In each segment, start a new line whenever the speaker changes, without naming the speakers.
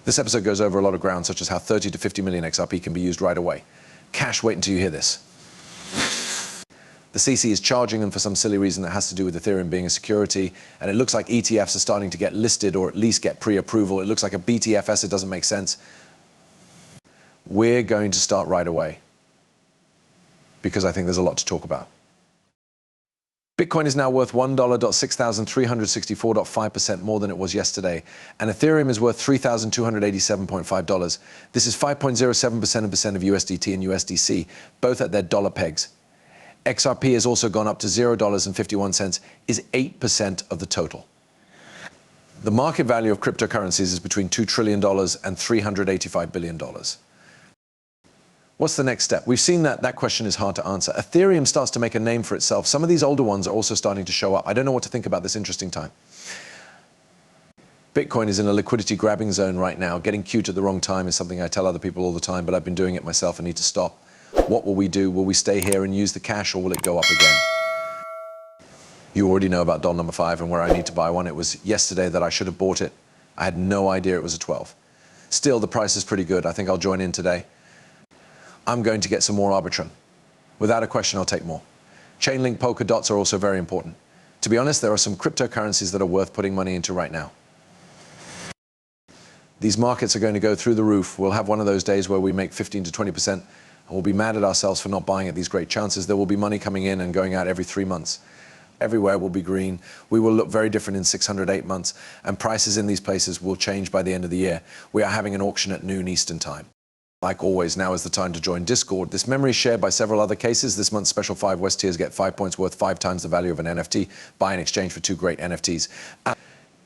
This episode goes over a lot of ground, such as how 30 to 50 million XRP can be used right away. Cash, wait until you hear this. The CC is charging them for some silly reason that has to do with Ethereum being a security, and it looks like ETFs are starting to get listed or at least get pre-approval. It looks like a BTFS, it doesn't make sense. We're going to start right away because I think there's a lot to talk about. Bitcoin is now worth $1.6364.5% more than it was yesterday, and Ethereum is worth $3,287.5. This is 5.07% of USDT and USDC, both at their dollar pegs. XRP has also gone up to $0.51, is 8% of the total. The market value of cryptocurrencies is between $2 trillion and $385 billion. What's the next step? We've seen that question is hard to answer. Ethereum starts to make a name for itself. Some of these older ones are also starting to show up. I don't know what to think about this interesting time. Bitcoin is in a liquidity grabbing zone right now. Getting cute at the wrong time is something I tell other people all the time, but I've been doing it myself and need to stop. What will we do? Will we stay here and use the cash, or will it go up again? You already know about doll number 5 and where I need to buy one. It was yesterday that I should have bought it. I had no idea it was a 12. Still, the price is pretty good. I think I'll join in today. I'm going to get some more Arbitrum. Without a question, I'll take more. Chainlink polka dots are also very important. To be honest, there are some cryptocurrencies that are worth putting money into right now. These markets are going to go through the roof. We'll have one of those days where we make 15 to 20%. We'll be mad at ourselves for not buying at these great chances. There will be money coming in and going out every 3 months. Everywhere will be green. We will look very different in 608 months, and prices in these places will change by the end of the year. We are having an auction at noon Eastern time. Like always, now is the time to join Discord. This memory is shared by several other cases. This month's special 5 West tiers get 5 points worth 5 times the value of an NFT. Buy in exchange for 2 great NFTs.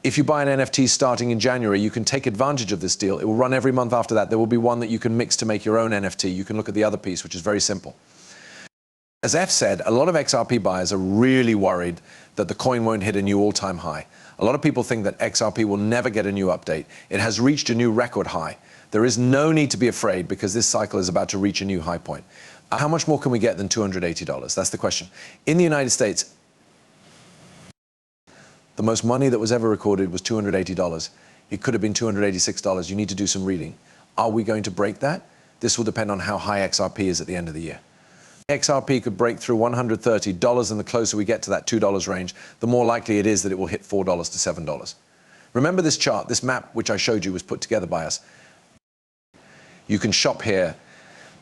If you buy an NFT starting in January, you can take advantage of this deal. It will run every month after that. There will be one that you can mix to make your own NFT. You can look at the other piece, which is very simple. As F said, a lot of XRP buyers are really worried that the coin won't hit a new all-time high. A lot of people think that XRP will never get a new update. It has reached a new record high. There is no need to be afraid because this cycle is about to reach a new high point. How much more can we get than $280? That's the question. In the United States, the most money that was ever recorded was $280. It could have been $286. You need to do some reading. Are we going to break that? This will depend on how high XRP is at the end of the year. XRP could break through $130, and the closer we get to that $2 range, the more likely it is that it will hit $4 to $7. Remember this chart, this map which I showed you was put together by us. You can shop here.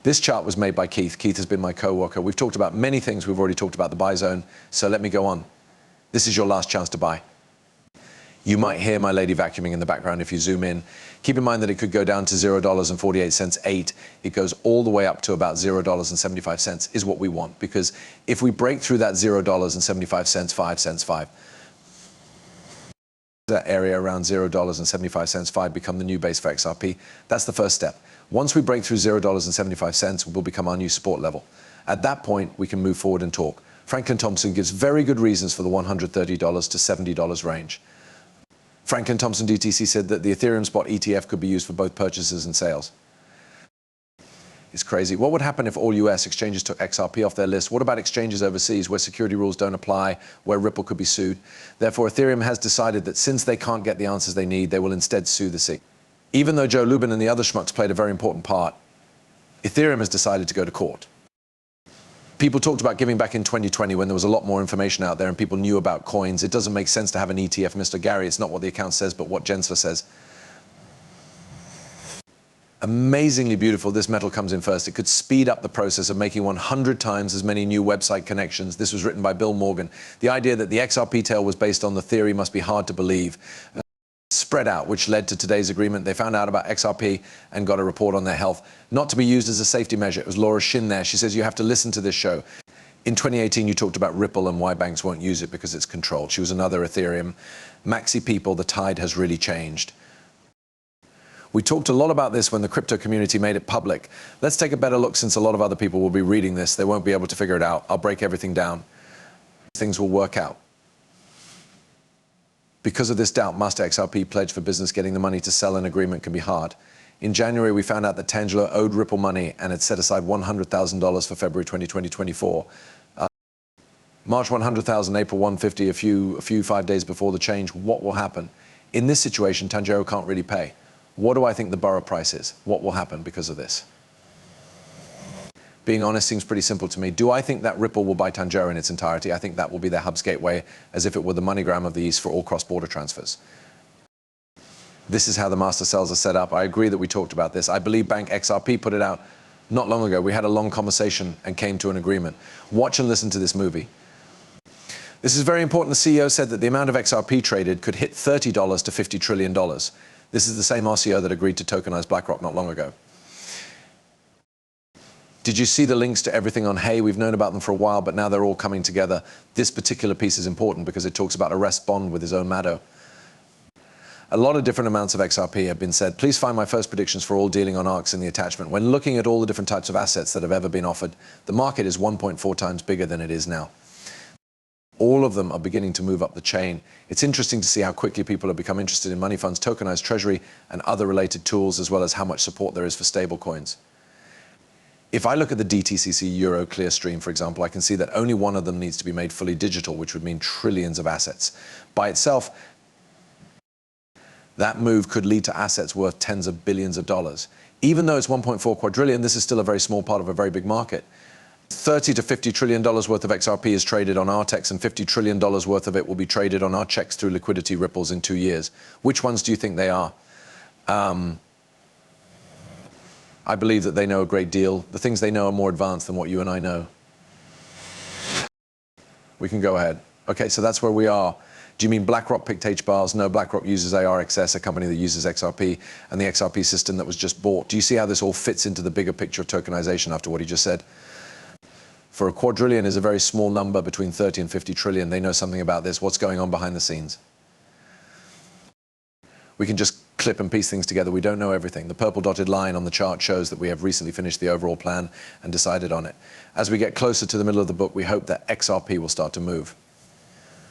This chart was made by Keith. Keith has been my co-worker. We've talked about many things. We've already talked about the buy zone, so let me go on. This is your last chance to buy. You might hear my lady vacuuming in the background if you zoom in. Keep in mind that it could go down to $0.48, 8. It goes all the way up to about $0.75 is what we want, because if we break through that $0.75, 5 cents, 5, that area around $0.75, 5 become the new base for XRP. That's the first step. Once we break through $0.75, we'll become our new support level. At that point, we can move forward and talk. Franklin Thompson gives very good reasons for the $130 to $70 range. Franklin Thompson DTC said that the Ethereum spot ETF could be used for both purchases and sales. It's crazy. What would happen if all US exchanges took XRP off their list? What about exchanges overseas where security rules don't apply, where Ripple could be sued? Therefore, Ethereum has decided that since they can't get the answers they need, they will instead sue the SEC. Even though Joe Lubin and the other schmucks played a very important part, Ethereum has decided to go to court. People talked about giving back in 2020 when there was a lot more information out there and people knew about coins. It doesn't make sense to have an ETF, Mr. Gary. It's not what the account says, but what Gensler says. Amazingly beautiful, this metal comes in first. It could speed up the process of making 100 times as many new website connections. This was written by Bill Morgan. The idea that the XRP tail was based on the theory must be hard to believe. Spread out, which led to today's agreement. They found out about XRP and got a report on their health. Not to be used as a safety measure. It was Laura Shin there. She says you have to listen to this show. In 2018, you talked about Ripple and why banks won't use it because it's controlled. She was another Ethereum. Maxi people, the tide has really changed. We talked a lot about this when the crypto community made it public. Let's take a better look since a lot of other people will be reading this. They won't be able to figure it out. I'll break everything down. Things will work out. Because of this doubt, Master XRP pledged for business. Getting the money to sell an agreement can be hard. In January, we found out that Tranglo owed Ripple money and had set aside $100,000 for February 2024. March 100,000, April 150, a few 5 days before the change. What will happen? In this situation, Tranglo can't really pay. What do I think the borough price is? What will happen because of this? Being honest seems pretty simple to me. Do I think that Ripple will buy Tranglo in its entirety? I think that will be their hub's gateway, as if it were the MoneyGram of the East for all cross-border transfers. This is how the master cells are set up. I agree that we talked about this. I believe Bank XRP put it out not long ago. We had a long conversation and came to an agreement. Watch and listen to this movie. This is very important. The CEO said that the amount of XRP traded could hit $30 to $50 trillion. This is the same RCO that agreed to tokenize BlackRock not long ago. Did you see the links to everything on Hey? We've known about them for a while, but now they're all coming together. This particular piece is important because it talks about arrest Bond with his own Mado. A lot of different amounts of XRP have been said. Please find my first predictions for all dealing on ARCs in the attachment. When looking at all the different types of assets that have ever been offered, the market is 1.4 times bigger than it is now. All of them are beginning to move up the chain. It's interesting to see how quickly people have become interested in money funds, tokenized treasury, and other related tools, as well as how much support there is for stable coins. If I look at the DTCC Euro Clearstream, for example, I can see that only one of them needs to be made fully digital, which would mean trillions of assets. By itself, that move could lead to assets worth tens of billions of dollars. Even though it's 1.4 quadrillion, this is still a very small part of a very big market. $30 to $50 trillion worth of XRP is traded on Artex, and $50 trillion worth of it will be traded on our checks through liquidity ripples in 2 years. Which ones do you think they are? I believe that they know a great deal. The things they know are more advanced than what you and I know. We can go ahead. Okay, so that's where we are. Do you mean BlackRock picked H-bars? No, BlackRock uses ARXS, a company that uses XRP, and the XRP system that was just bought. Do you see how this all fits into the bigger picture of tokenization after what he just said? For a quadrillion is a very small number between 30 and 50 trillion. They know something about this. What's going on behind the scenes? We can just clip and piece things together. We don't know everything. The purple dotted line on the chart shows that we have recently finished the overall plan and decided on it. As we get closer to the middle of the book, we hope that XRP will start to move.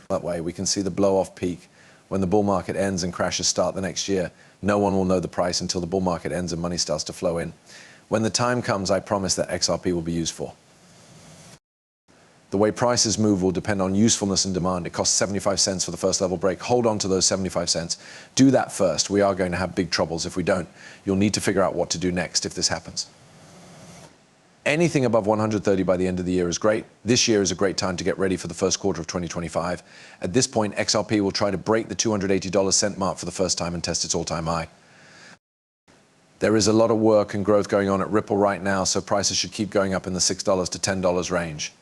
That way, we can see the blow-off peak. When the bull market ends and crashes start the next year, no one will know the price until the bull market ends and money starts to flow in. When the time comes, I promise that XRP will be used for. The way prices move will depend on usefulness and demand. It costs 75 cents for the first level break. Hold on to those 75 cents. Do that first. We are going to have big troubles if we don't. You'll need to figure out what to do next if this happens. Anything above 130 by the end of the year is great. This year is a great time to get ready for the first quarter of 2025. At this point, XRP will try to break the $280 cent mark for the first time and test its all-time high. There is a lot of work and growth going on at Ripple right now, so prices should keep going up in the $6 to $10 range.